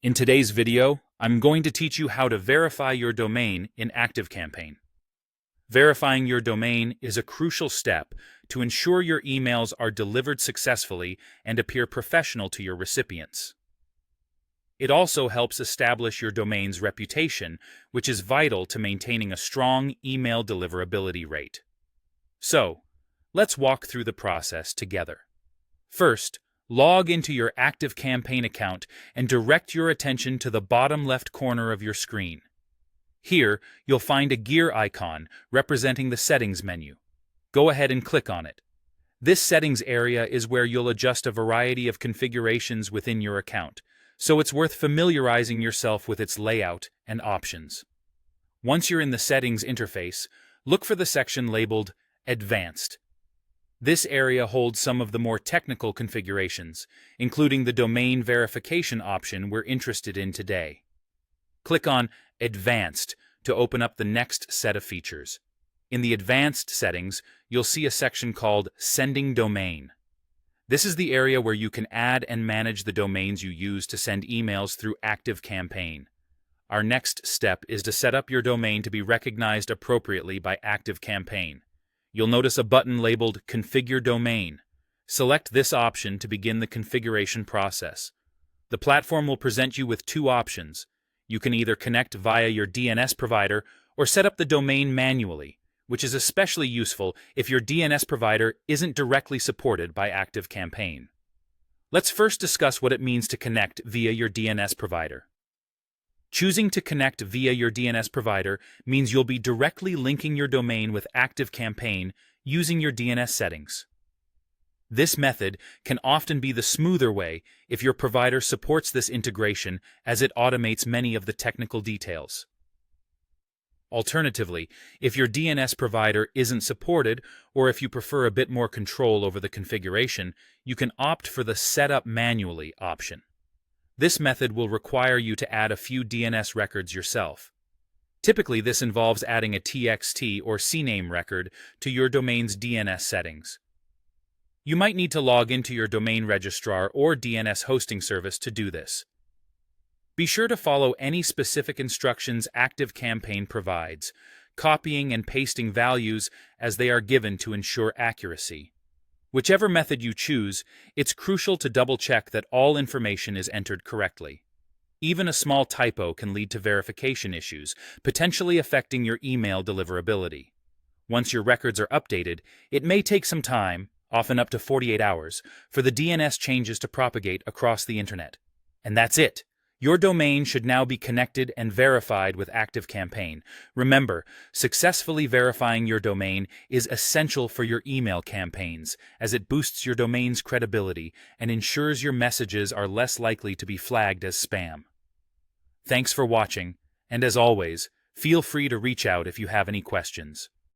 In today's video, I'm going to teach you how to verify your domain in ActiveCampaign. Verifying your domain is a crucial step to ensure your emails are delivered successfully and appear professional to your recipients. It also helps establish your domain's reputation, which is vital to maintaining a strong email deliverability rate. So, let's walk through the process together. First, log into your ActiveCampaign account and direct your attention to the bottom left corner of your screen. Here, you'll find a gear icon representing the Settings menu. Go ahead and click on it. This Settings area is where you'll adjust a variety of configurations within your account, so it's worth familiarizing yourself with its layout and options. Once you're in the Settings interface, look for the section labeled Advanced. This area holds some of the more technical configurations, including the domain verification option we're interested in today. Click on Advanced to open up the next set of features. In the Advanced settings, you'll see a section called Sending Domain. This is the area where you can add and manage the domains you use to send emails through ActiveCampaign. Our next step is to set up your domain to be recognized appropriately by ActiveCampaign. You'll notice a button labeled Configure Domain. Select this option to begin the configuration process. The platform will present you with two options. You can either connect via your DNS provider or set up the domain manually, which is especially useful if your DNS provider isn't directly supported by ActiveCampaign. Let's first discuss what it means to connect via your DNS provider. Choosing to connect via your DNS provider means you'll be directly linking your domain with ActiveCampaign using your DNS settings. This method can often be the smoother way if your provider supports this integration, as it automates many of the technical details. Alternatively, if your DNS provider isn't supported, or if you prefer a bit more control over the configuration, you can opt for the Set Up Manually option. This method will require you to add a few DNS records yourself. Typically, this involves adding a TXT or CNAME record to your domain's DNS settings. You might need to log into your domain registrar or DNS hosting service to do this. Be sure to follow any specific instructions ActiveCampaign provides, copying and pasting values as they are given to ensure accuracy. Whichever method you choose, it's crucial to double-check that all information is entered correctly. Even a small typo can lead to verification issues, potentially affecting your email deliverability. Once your records are updated, it may take some time, often up to 48 hours, for the DNS changes to propagate across the internet. And that's it! Your domain should now be connected and verified with ActiveCampaign. Remember, successfully verifying your domain is essential for your email campaigns, as it boosts your domain's credibility and ensures your messages are less likely to be flagged as spam. Thanks for watching, and as always, feel free to reach out if you have any questions.